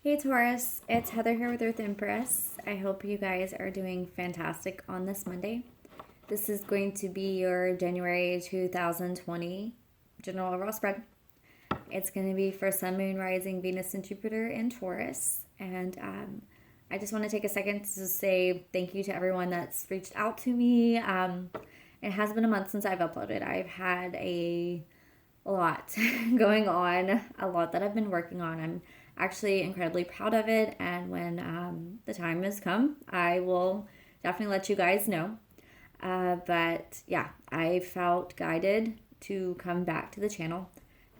Hey Taurus, it's Heather here with Empress. I hope you guys are doing fantastic on this Monday. This is going to be your January 2020 general overall spread. It's going to be for Sun, Moon, Rising, Venus, and Jupiter in Taurus. And I just want to take a second to say thank you to everyone that's reached out to me. It has been a month since I've uploaded. I've had a lot going on, a lot that I've been working on. I'm actually incredibly proud of it, and when the time has come, I will definitely let you guys know. But yeah, I felt guided to come back to the channel,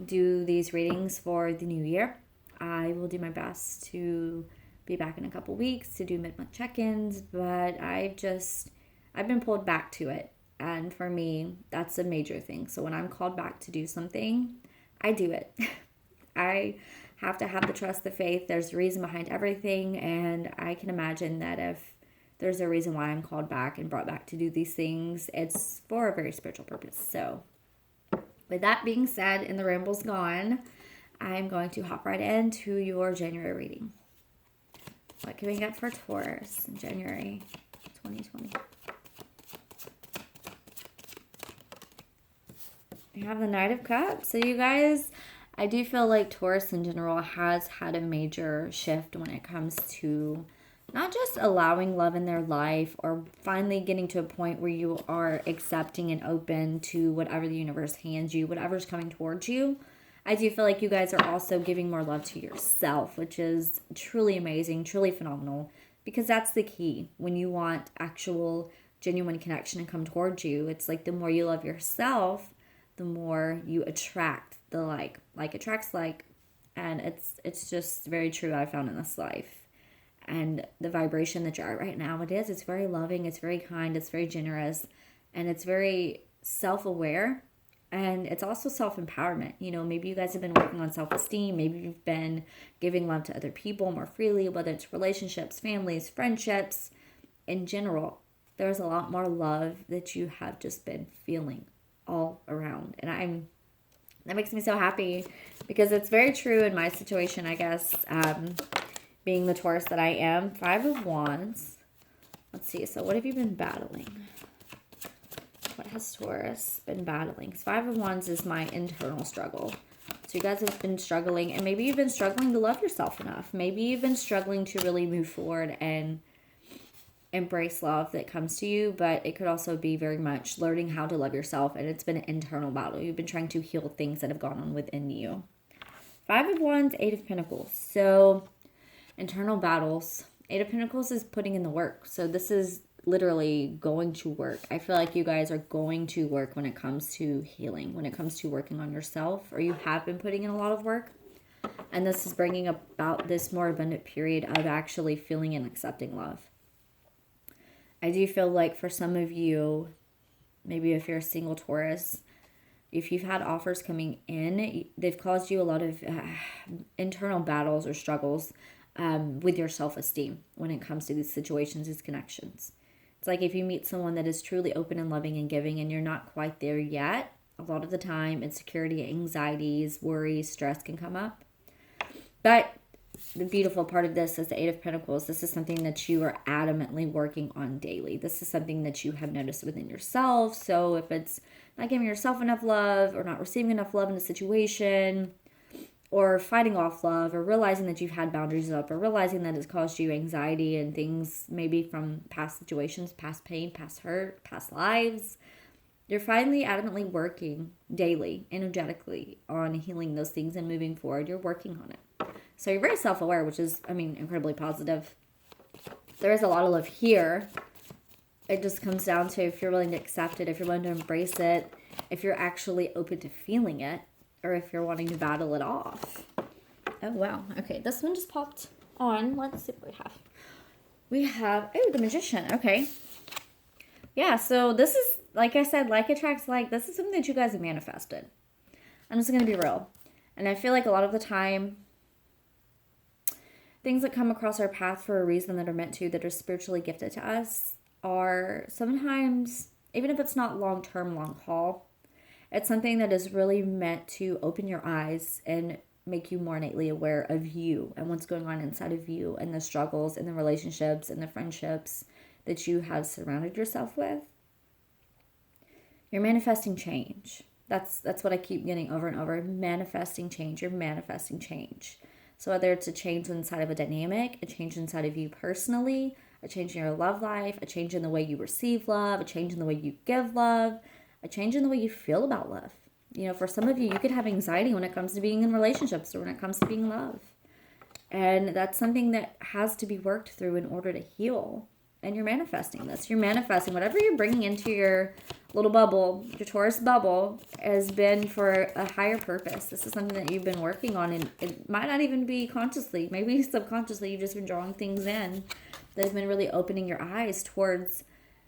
do these readings for the new year. I will do my best to be back in a couple weeks to do mid-month check-ins, but I've been pulled back to it. And for me, that's a major thing. So when I'm called back to do something, I do it. I have to have the trust, the faith. There's a reason behind everything. And I can imagine that if there's a reason why I'm called back and brought back to do these things, it's for a very spiritual purpose. So with that being said, and the ramble's gone, I'm going to hop right into your January reading. What can we get for Taurus in January 2020? You have the Knight of Cups. So you guys, I do feel like Taurus in general has had a major shift when it comes to not just allowing love in their life or finally getting to a point where you are accepting and open to whatever the universe hands you, whatever's coming towards you. I do feel like you guys are also giving more love to yourself, which is truly amazing, truly phenomenal, because that's the key. When you want actual genuine connection to come towards you, it's like the more you love yourself, the more you attract the like attracts like, and it's just very true. I found in this life, and the vibration that you're at right now, it's very loving, it's very kind, it's very generous, and it's very self-aware, and it's also self-empowerment. You know, maybe you guys have been working on self-esteem, maybe you've been giving love to other people more freely, whether it's relationships, families, friendships in general. There's a lot more love that you have just been feeling all around, and that makes me so happy because it's very true in my situation, I guess. Being the Taurus that I am, 5 of Wands. Let's see, so what have you been battling? What has Taurus been battling? 5 of Wands is my internal struggle. So you guys have been struggling, and maybe you've been struggling to love yourself enough. Maybe you've been struggling to really move forward and embrace love that comes to you, but it could also be very much learning how to love yourself, and it's been an internal battle. You've been trying to heal things that have gone on within you. 5 of Wands, 8 of Pentacles. So internal battles. 8 of Pentacles is putting in the work. So this is literally going to work. I feel like you guys are going to work when it comes to healing, when it comes to working on yourself, or you have been putting in a lot of work. And this is bringing about this more abundant period of actually feeling and accepting love. I do feel like for some of you, maybe if you're a single Taurus, if you've had offers coming in, they've caused you a lot of internal battles or struggles with your self-esteem when it comes to these situations, these connections. It's like if you meet someone that is truly open and loving and giving and you're not quite there yet, a lot of the time insecurity, anxieties, worries, stress can come up. But the beautiful part of this is the 8 of Pentacles. This is something that you are adamantly working on daily. This is something that you have noticed within yourself. So if it's not giving yourself enough love or not receiving enough love in a situation, or fighting off love, or realizing that you've had boundaries up, or realizing that it's caused you anxiety and things maybe from past situations, past pain, past hurt, past lives, you're finally adamantly working daily, energetically on healing those things and moving forward. You're working on it. So you're very self-aware, which is, incredibly positive. There is a lot of love here. It just comes down to if you're willing to accept it, if you're willing to embrace it, if you're actually open to feeling it, or if you're wanting to battle it off. Oh, wow. Okay, this one just popped on. Let's see what we have. We have, the Magician. Okay. Yeah, so this is, like I said, like attracts like. This is something that you guys have manifested. I'm just going to be real. And I feel like a lot of the time, things that come across our path for a reason that are meant to, that are spiritually gifted to us, are sometimes, even if it's not long-term, long haul, it's something that is really meant to open your eyes and make you more innately aware of you and what's going on inside of you and the struggles and the relationships and the friendships that you have surrounded yourself with. You're manifesting change. That's what I keep getting over and over. Manifesting change. You're manifesting change. So whether it's a change inside of a dynamic, a change inside of you personally, a change in your love life, a change in the way you receive love, a change in the way you give love, a change in the way you feel about love. You know, for some of you, you could have anxiety when it comes to being in relationships or when it comes to being loved. And that's something that has to be worked through in order to heal. And you're manifesting this. You're manifesting whatever you're bringing into your little bubble, your Taurus bubble, has been for a higher purpose. This is something that you've been working on, and it might not even be consciously. Maybe subconsciously you've just been drawing things in that have been really opening your eyes towards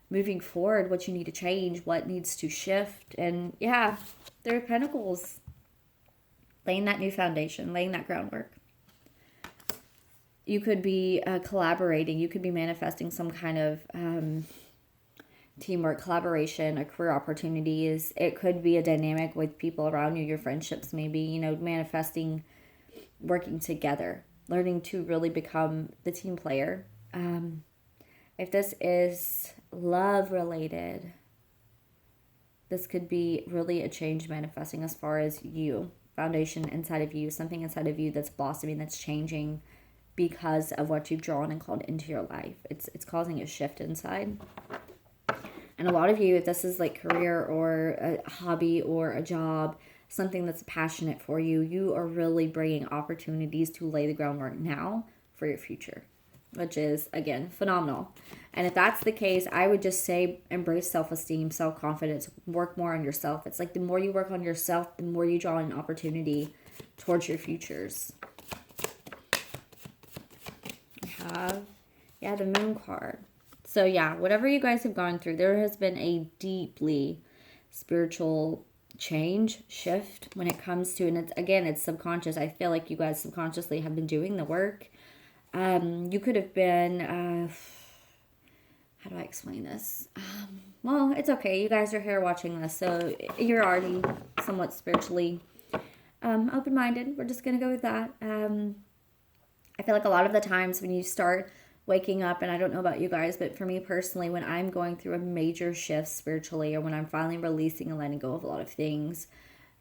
moving forward, what you need to change, what needs to shift. And yeah, there are pentacles. Laying that new foundation, laying that groundwork. You could be collaborating. You could be manifesting some kind of teamwork, collaboration, or career opportunities. It could be a dynamic with people around you, your friendships maybe, you know, manifesting, working together, learning to really become the team player. If this is love related, this could be really a change manifesting as far as you, foundation inside of you, something inside of you that's blossoming, that's changing because of what you've drawn and called into your life. It's causing a shift inside. And a lot of you, if this is like career or a hobby or a job, something that's passionate for you, you are really bringing opportunities to lay the groundwork now for your future, which is, again, phenomenal. And if that's the case, I would just say embrace self-esteem, self-confidence, work more on yourself. It's like the more you work on yourself, the more you draw an opportunity towards your futures. Yeah, the Moon card. So yeah, whatever you guys have gone through, there has been a deeply spiritual change, shift when it comes to, and it's subconscious. I feel like you guys subconsciously have been doing the work. You could have been, how do I explain this? Well, it's okay. You guys are here watching this, so you're already somewhat spiritually open-minded. We're just going to go with that. I feel like a lot of the times when you start waking up, and I don't know about you guys, but for me personally, when I'm going through a major shift spiritually, or when I'm finally releasing and letting go of a lot of things,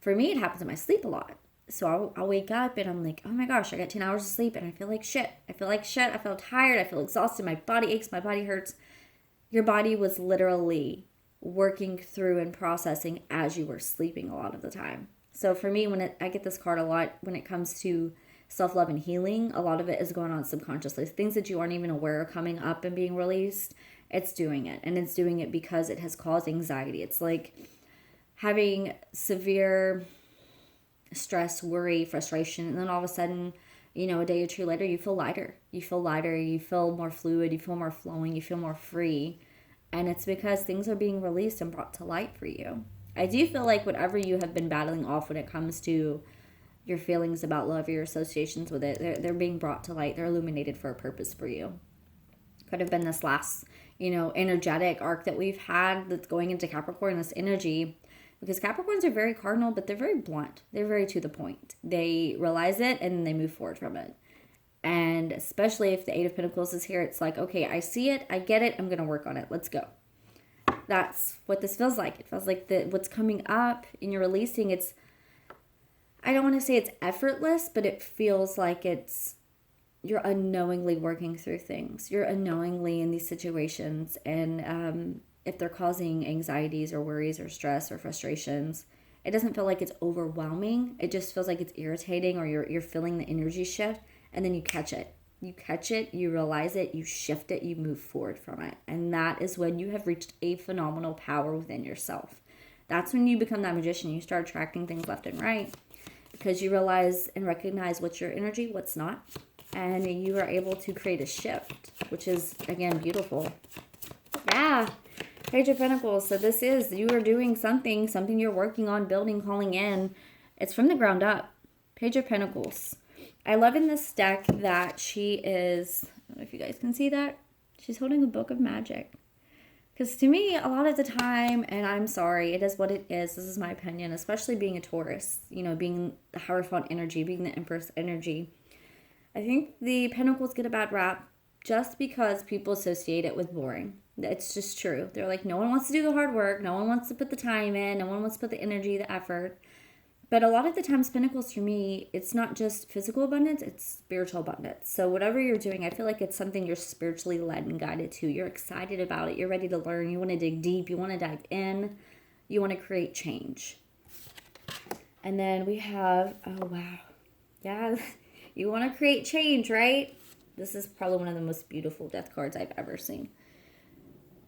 for me, it happens in my sleep a lot. So I'll wake up and I'm like, oh my gosh, I got 10 hours of sleep and I feel like shit. I feel tired. I feel exhausted. My body aches. My body hurts. Your body was literally working through and processing as you were sleeping a lot of the time. So for me, I get this card a lot when it comes to self-love and healing, a lot of it is going on subconsciously. Things that you aren't even aware are coming up and being released. It's doing it. And it's doing it because it has caused anxiety. It's like having severe stress, worry, frustration. And then all of a sudden, you know, a day or two later, you feel lighter. You feel lighter. You feel more fluid. You feel more flowing. You feel more free. And it's because things are being released and brought to light for you. I do feel like whatever you have been battling off when it comes to your feelings about love, your associations with it, they're being brought to light. They're illuminated for a purpose for you. Could have been this last, you know, energetic arc that we've had that's going into Capricorn, this energy, because Capricorns are very cardinal, but they're very blunt. They're very to the point. They realize it and they move forward from it. And especially if the Eight of Pentacles is here, it's like, okay, I see it, I get it, I'm going to work on it. Let's go. That's what this feels like. It feels like what's coming up and you're releasing, I don't want to say it's effortless, but it feels like you're unknowingly working through things. You're unknowingly in these situations. And if they're causing anxieties or worries or stress or frustrations, it doesn't feel like it's overwhelming. It just feels like it's irritating, or you're feeling the energy shift, and then you catch it. You catch it, you realize it, you shift it, you move forward from it. And that is when you have reached a phenomenal power within yourself. That's when you become that magician. You start attracting things left and right, because you realize and recognize what's your energy, what's not. And you are able to create a shift, which is, again, beautiful. Yeah. Page of Pentacles. So this is, you are doing something you're working on, building, calling in. It's from the ground up. Page of Pentacles. I love in this deck that she is, I don't know if you guys can see that. She's holding a book of magic. Because to me, a lot of the time, and I'm sorry, it is what it is. This is my opinion, especially being a Taurus, being the Hierophant energy, being the Empress energy. I think the Pentacles get a bad rap just because people associate it with boring. It's just true. They're like, no one wants to do the hard work. No one wants to put the time in. No one wants to put the energy, the effort. But a lot of the times, Pentacles for me, it's not just physical abundance, it's spiritual abundance. So whatever you're doing, I feel like it's something you're spiritually led and guided to. You're excited about it. You're ready to learn. You want to dig deep. You want to dive in. You want to create change. And then we have, oh, wow. Yeah, you want to create change, right? This is probably one of the most beautiful death cards I've ever seen.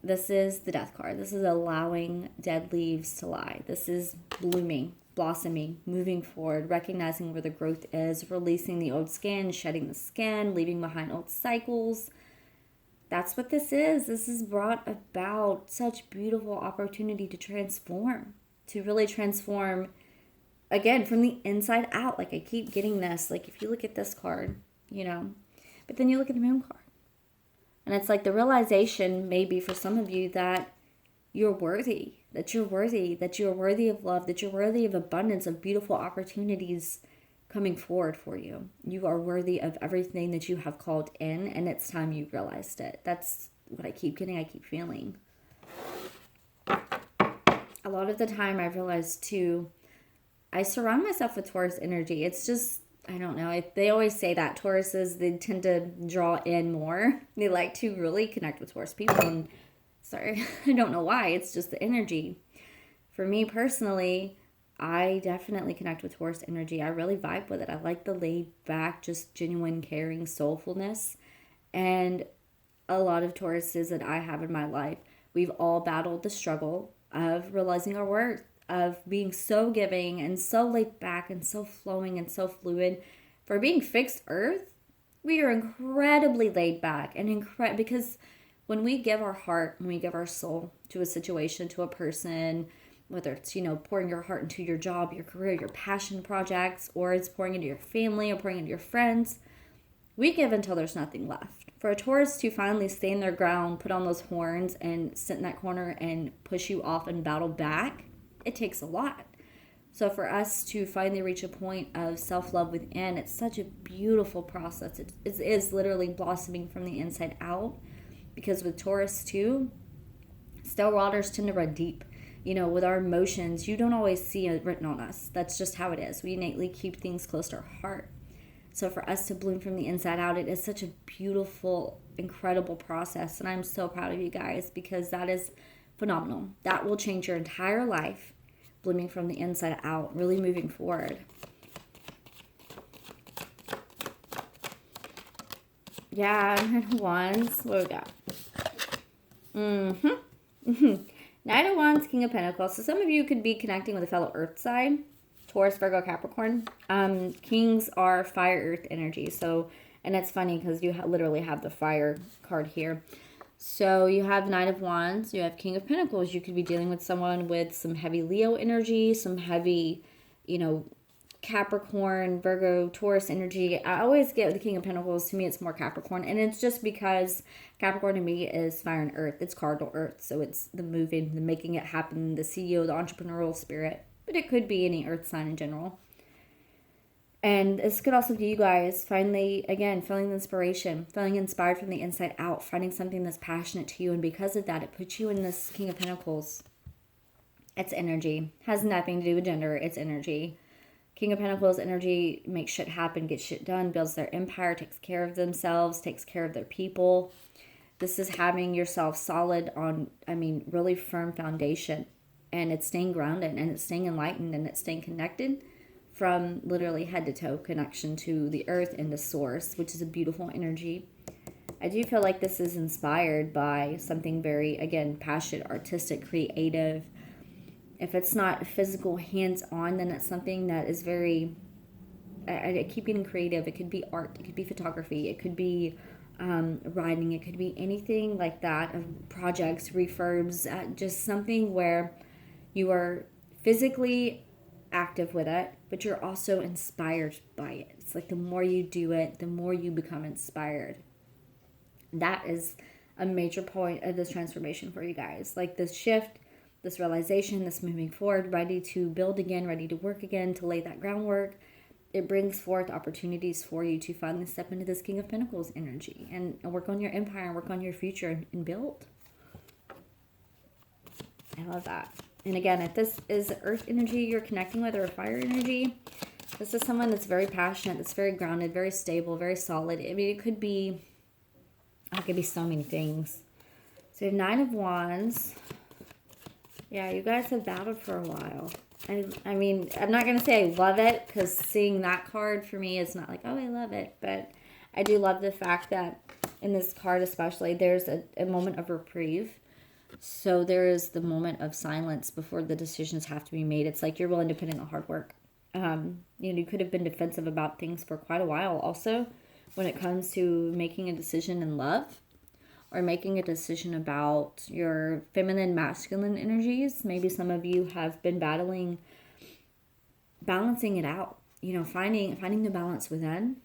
This is the death card. This is allowing dead leaves to lie. This is blooming, blossoming, moving forward, recognizing where the growth is, releasing the old skin, shedding the skin, leaving behind old cycles. That's what this is. This has brought about such beautiful opportunity to transform, to really transform, again, from the inside out. Like I keep getting this. Like if you look at this card, but then you look at the moon card. And it's like the realization maybe for some of you that you're worthy, that you're worthy, that you're worthy of love, that you're worthy of abundance, of beautiful opportunities coming forward for you. You are worthy of everything that you have called in, and it's time you realized it. That's what I keep getting, I keep feeling. A lot of the time I've realized too, I surround myself with Taurus energy. It's just, I don't know. They always say that Tauruses, they tend to draw in more. They like to really connect with Taurus people. And sorry, I don't know why. It's just the energy. For me personally, I definitely connect with Taurus energy. I really vibe with it. I like the laid back, just genuine, caring soulfulness. And a lot of Tauruses that I have in my life, we've all battled the struggle of realizing our worth, of being so giving and so laid back and so flowing and so fluid. For being fixed earth, we are incredibly laid back and because when we give our heart, when we give our soul to a situation, to a person, whether it's, pouring your heart into your job, your career, your passion projects, or it's pouring into your family or pouring into your friends, we give until there's nothing left. For a Taurus to finally stand their ground, put on those horns and sit in that corner and push you off and battle back, it takes a lot. So for us to finally reach a point of self-love within, it's such a beautiful process. It is literally blossoming from the inside out. Because with Taurus too, still waters tend to run deep. With our emotions, you don't always see it written on us. That's just how it is. We innately keep things close to our heart. So for us to bloom from the inside out, it is such a beautiful, incredible process. And I'm so proud of you guys because that is phenomenal. That will change your entire life, blooming from the inside out, really moving forward. Yeah, Wands. What do we got? Knight of Wands, King of Pentacles. So some of you could be connecting with a fellow earth sign. Taurus, Virgo, Capricorn. Kings are fire, earth energy. So, and it's funny because you literally have the fire card here. So you have Knight of Wands, you have King of Pentacles. You could be dealing with someone with some heavy Leo energy, some heavy, Capricorn, Virgo, Taurus energy. I always get the King of Pentacles. To me, it's more Capricorn. And it's just because Capricorn to me is fire and earth. It's cardinal earth. So it's the moving, the making it happen, the CEO, the entrepreneurial spirit. But it could be any earth sign in general. And this could also be you guys finally, again, feeling the inspiration, feeling inspired from the inside out, finding something that's passionate to you. And because of that, it puts you in this King of Pentacles. It's energy. Has nothing to do with gender. It's energy. King of Pentacles energy makes shit happen, gets shit done, builds their empire, takes care of themselves, takes care of their people. This is having yourself solid on, really firm foundation. And it's staying grounded and it's staying enlightened and it's staying connected from literally head to toe connection to the earth and the source, which is a beautiful energy. I do feel like this is inspired by something very, again, passionate, artistic, creative. If it's not physical, hands-on, then it's something that is very, I keep getting creative. It could be art, it could be photography, it could be writing, it could be anything like that, of projects, refurbs, just something where you are physically active with it, but you're also inspired by it. It's like the more you do it, the more you become inspired. That is a major point of this transformation for you guys. Like this shift, this realization, this moving forward, ready to build again, ready to work again, to lay that groundwork. It brings forth opportunities for you to finally step into this King of Pentacles energy and work on your empire and work on your future and build. I love that. And again, if this is earth energy you're connecting with or fire energy, this is someone that's very passionate, that's very grounded, very stable, very solid. I mean, it could be so many things. So you have 9 of Wands. Yeah, you guys have battled for a while. I mean, I'm not going to say I love it, because seeing that card for me is not like, oh, I love it. But I do love the fact that in this card especially, there's a moment of reprieve. So there is the moment of silence before the decisions have to be made. It's like you're willing to put in the hard work. You could have been defensive about things for quite a while also when it comes to making a decision in love or making a decision about your feminine, masculine energies. Maybe some of you have been balancing it out, finding the balance within.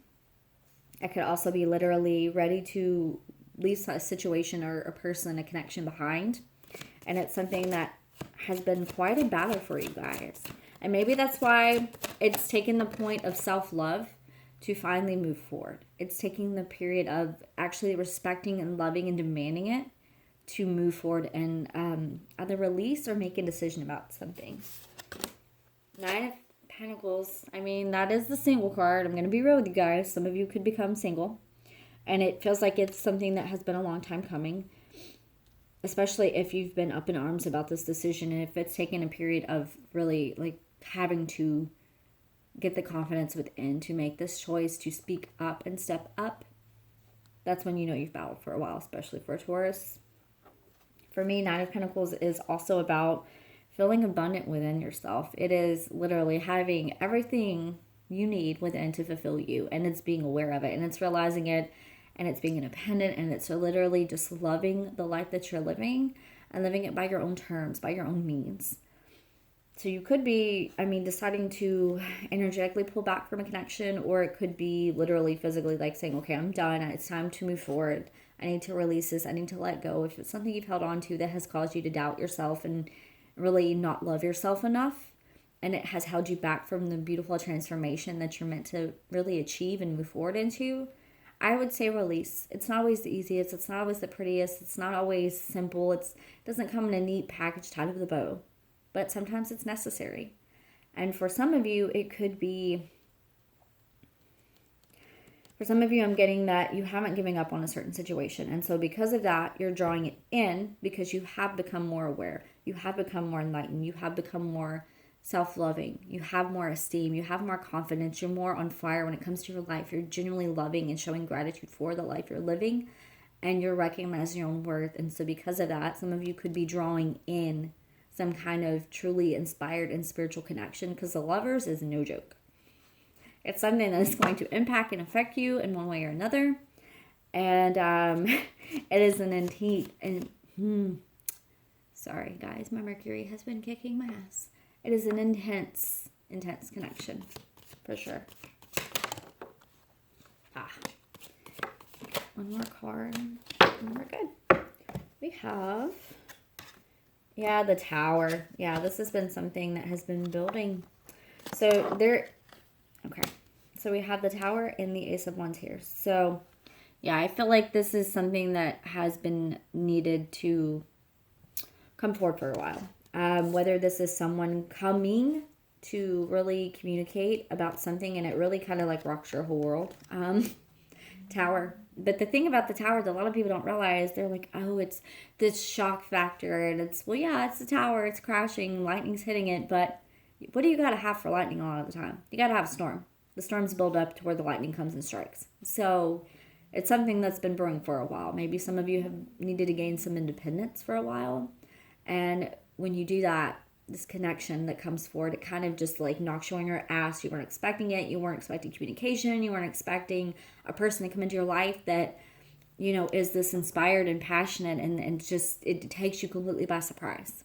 It could also be literally ready to leave a situation or a person, a connection behind. And it's something that has been quite a battle for you guys. And maybe that's why it's taken the point of self-love to finally move forward. It's taking the period of actually respecting and loving and demanding it to move forward and either release or make a decision about something. 9 of Pentacles. I mean, that is the single card. I'm going to be real with you guys. Some of you could become single. And it feels like it's something that has been a long time coming. Especially if you've been up in arms about this decision. And if it's taken a period of really like having to get the confidence within to make this choice, to speak up and step up. That's when you know you've battled for a while, especially for Taurus. For me, 9 of Pentacles is also about feeling abundant within yourself. It is literally having everything you need within to fulfill you. And it's being aware of it. And it's realizing it. And it's being independent. And it's literally just loving the life that you're living. And living it by your own terms, by your own means. So you could be, deciding to energetically pull back from a connection, or it could be literally physically like saying, okay, I'm done. It's time to move forward. I need to release this. I need to let go. If it's something you've held on to that has caused you to doubt yourself and really not love yourself enough, and it has held you back from the beautiful transformation that you're meant to really achieve and move forward into, I would say release. It's not always the easiest. It's not always the prettiest. It's not always simple. It doesn't come in a neat package tied with a bow. But sometimes it's necessary. And for some of you, it could be... For some of you, I'm getting that you haven't given up on a certain situation. And so because of that, you're drawing it in because you have become more aware. You have become more enlightened. You have become more self-loving. You have more esteem. You have more confidence. You're more on fire when it comes to your life. You're genuinely loving and showing gratitude for the life you're living. And you're recognizing your own worth. And so because of that, some of you could be drawing in some kind of truly inspired and spiritual connection, because the Lovers is no joke. It's something that is going to impact and affect you in one way or another. And it is an indeed... Sorry, guys. My Mercury has been kicking my ass. It is an intense connection. For sure. One more card. And we're good. We have... Yeah, the Tower. Yeah, this has been something that has been building. So okay. So we have the Tower and the Ace of Wands here. So yeah, I feel like this is something that has been needed to come forward for a while. Whether this is someone coming to really communicate about something and it really kind of like rocks your whole world. Tower. But the thing about the Tower that a lot of people don't realize, they're like, oh, it's this shock factor. And it's, well, yeah, it's the Tower. It's crashing. Lightning's hitting it. But what do you got to have for lightning a lot of the time? You got to have a storm. The storms build up to where the lightning comes and strikes. So it's something that's been brewing for a while. Maybe some of you have needed to gain some independence for a while. And when you do that, this connection that comes forward, it kind of just like knocks you on your ass. You weren't expecting it. You weren't expecting communication. You weren't expecting a person to come into your life that, is this inspired and passionate and just, it takes you completely by surprise.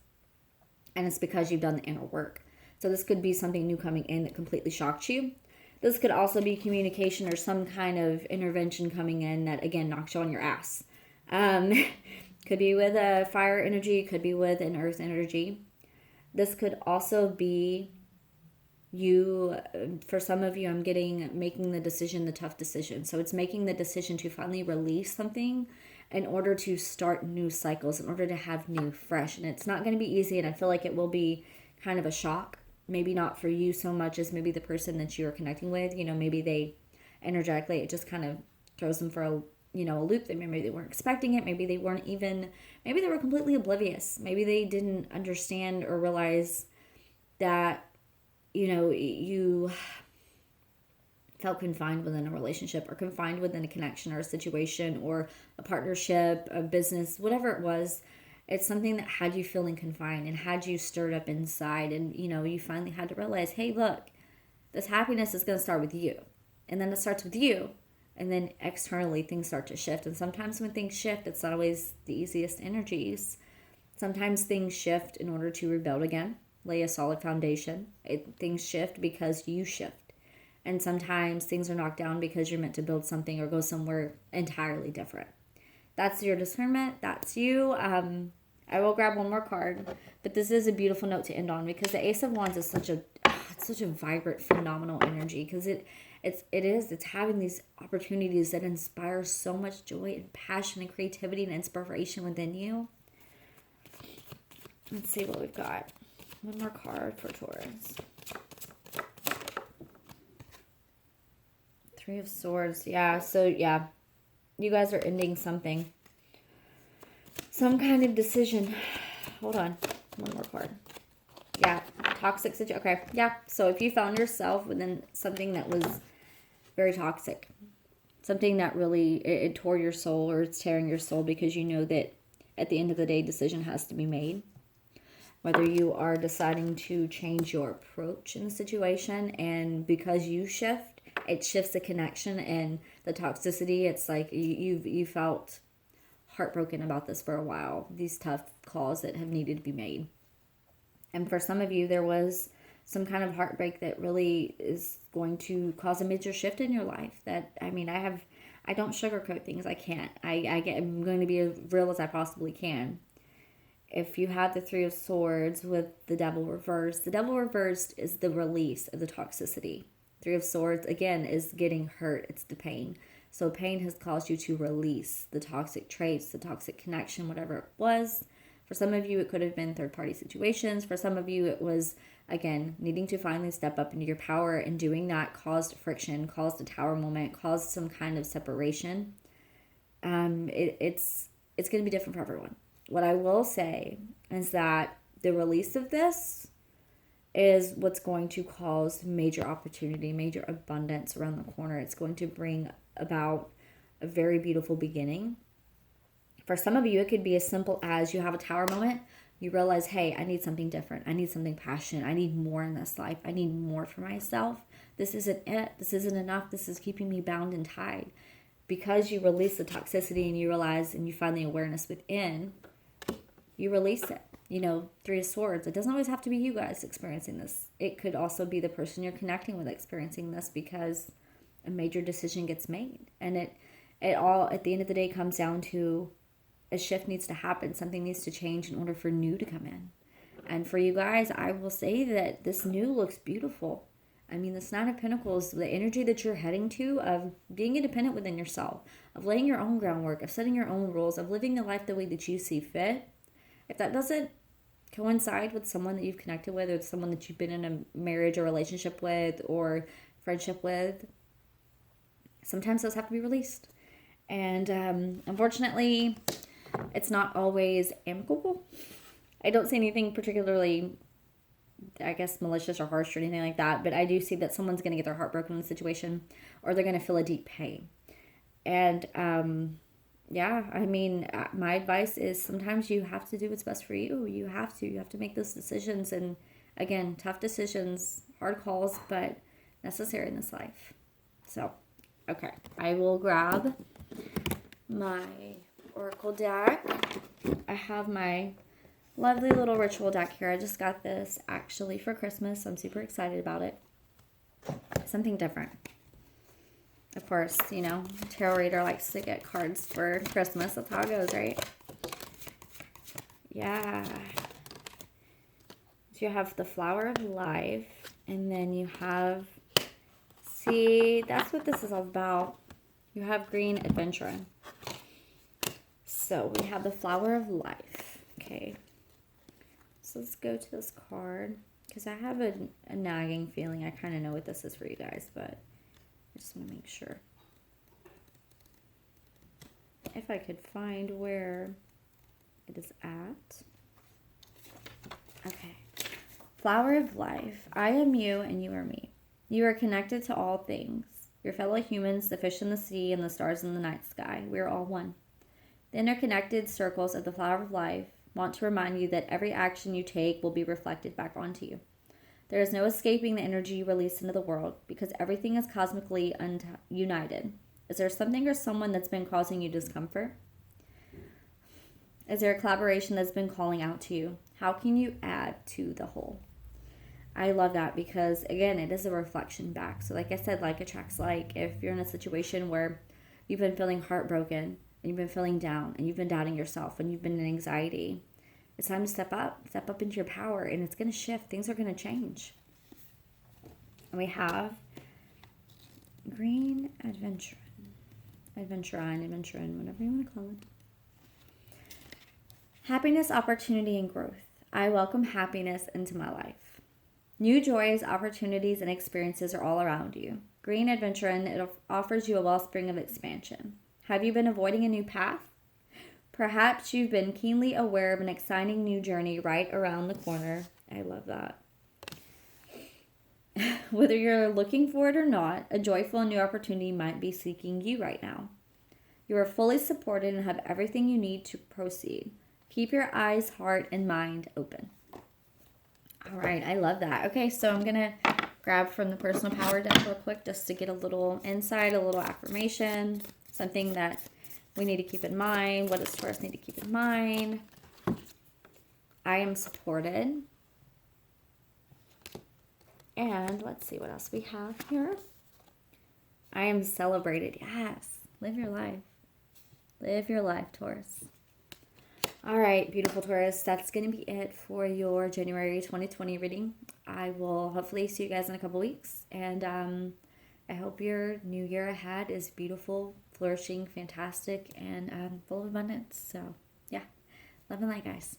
And it's because you've done the inner work. So this could be something new coming in that completely shocked you. This could also be communication or some kind of intervention coming in that, again, knocks you on your ass. Could be with a fire energy, could be with an earth energy. This could also be you, for some of you, I'm getting making the decision, the tough decision. So it's making the decision to finally release something in order to start new cycles, in order to have new, fresh. And it's not going to be easy, and I feel like it will be kind of a shock. Maybe not for you so much as maybe the person that you're connecting with. Maybe they energetically, it just kind of throws them for a loop. Maybe they weren't expecting it. Maybe they weren't even, maybe they were completely oblivious. Maybe they didn't understand or realize that, you felt confined within a relationship or confined within a connection or a situation or a partnership, a business, whatever it was. It's something that had you feeling confined and had you stirred up inside. And, you finally had to realize, hey, look, this happiness is going to start with you. And then it starts with you. And then externally things start to shift. And sometimes when things shift, it's not always the easiest energies. Sometimes things shift in order to rebuild again, lay a solid foundation. Things shift because you shift. And sometimes things are knocked down because you're meant to build something or go somewhere entirely different. That's your discernment. That's you. I will grab one more card. But this is a beautiful note to end on because the Ace of Wands is such a vibrant, phenomenal energy because it's having these opportunities that inspire so much joy and passion and creativity and inspiration within you. Let's see what we've got. One more card for Taurus. Three of Swords. Yeah, so yeah. You guys are ending something. Some kind of decision. Hold on. One more card. Yeah. Toxic situation. Okay. Yeah. So if you found yourself within something that was very toxic, something that really, it tore your soul or it's tearing your soul because you know that at the end of the day, decision has to be made. Whether you are deciding to change your approach in the situation, and because you shift, it shifts the connection and the toxicity. It's like you felt heartbroken about this for a while. These tough calls that have needed to be made. And for some of you, there was some kind of heartbreak that really is going to cause a major shift in your life. That, I don't sugarcoat things. I can't. I'm going to be as real as I possibly can. If you have the Three of Swords with the Devil reversed is the release of the toxicity. Three of Swords, again, is getting hurt. It's the pain. So pain has caused you to release the toxic traits, the toxic connection, whatever it was. For some of you, it could have been third-party situations. For some of you, it was, again, needing to finally step up into your power, and doing that caused friction, caused a tower moment, caused some kind of separation. It's going to be different for everyone. What I will say is that the release of this is what's going to cause major opportunity, major abundance around the corner. It's going to bring about a very beautiful beginning. For some of you, it could be as simple as you have a tower moment. You realize, hey, I need something different. I need something passionate. I need more in this life. I need more for myself. This isn't it. This isn't enough. This is keeping me bound and tied. Because you release the toxicity and you realize and you find the awareness within, you release it. Three of Swords. It doesn't always have to be you guys experiencing this. It could also be the person you're connecting with experiencing this because a major decision gets made. And it all, at the end of the day, comes down to a shift needs to happen. Something needs to change in order for new to come in. And for you guys, I will say that this new looks beautiful. The Nine of Pentacles, the energy that you're heading to of being independent within yourself, of laying your own groundwork, of setting your own rules, of living the life the way that you see fit. If that doesn't coincide with someone that you've connected with, or someone that you've been in a marriage or relationship with or friendship with, sometimes those have to be released. And unfortunately, it's not always amicable. I don't see anything particularly, I guess, malicious or harsh or anything like that, but I do see that someone's going to get their heart broken in the situation, or they're going to feel a deep pain. And my advice is sometimes you have to do what's best for you. You have to make those decisions. And again, tough decisions, hard calls, but necessary in this life. So, okay. I will grab my Oracle deck. I have my lovely little ritual deck here. I just got this actually for Christmas. I'm super excited about it. Something different. Of course, you know, tarot reader likes to get cards for Christmas. That's how it goes, right? Yeah. So you have the Flower of Life, and then you have, see, that's what this is all about. You have Green Adventure. So we have the Flower of Life. Okay. So let's go to this card, because I have a nagging feeling I kind of know what this is for you guys, but I just want to make sure. If I could find where it is at. Okay. Flower of Life. I am you and you are me. You are connected to all things. Your fellow humans, the fish in the sea, and the stars in the night sky. We are all one. The interconnected circles of the Flower of Life want to remind you that every action you take will be reflected back onto you. There is no escaping the energy you release into the world because everything is cosmically united. Is there something or someone that's been causing you discomfort? Is there a collaboration that's been calling out to you? How can you add to the whole? I love that because, again, it is a reflection back. So like I said, like attracts like. If you're in a situation where you've been feeling heartbroken and you've been feeling down and you've been doubting yourself and you've been in anxiety, it's time to step up into your power, and it's going to shift. Things are going to change. And we have Green Adventure. Adventuron, whatever you want to call it. Happiness, opportunity, and growth. I welcome happiness into my life. New joys, opportunities, and experiences are all around you. Green Adventure, and it offers you a wellspring of expansion. Have you been avoiding a new path? Perhaps you've been keenly aware of an exciting new journey right around the corner. I love that. Whether you're looking for it or not, a joyful new opportunity might be seeking you right now. You are fully supported and have everything you need to proceed. Keep your eyes, heart, and mind open. All right, I love that. Okay, so I'm going to grab from the Personal Power deck real quick just to get a little insight, a little affirmation, something that we need to keep in mind. What does Taurus need to keep in mind? I am supported. And let's see what else we have here. I am celebrated. Yes. Live your life. Live your life, Taurus. All right, beautiful Taurus. That's going to be it for your January 2020 reading. I will hopefully see you guys in a couple weeks. And I hope your new year ahead is beautiful, flourishing, fantastic, and full of abundance. So, yeah. Love and light, guys.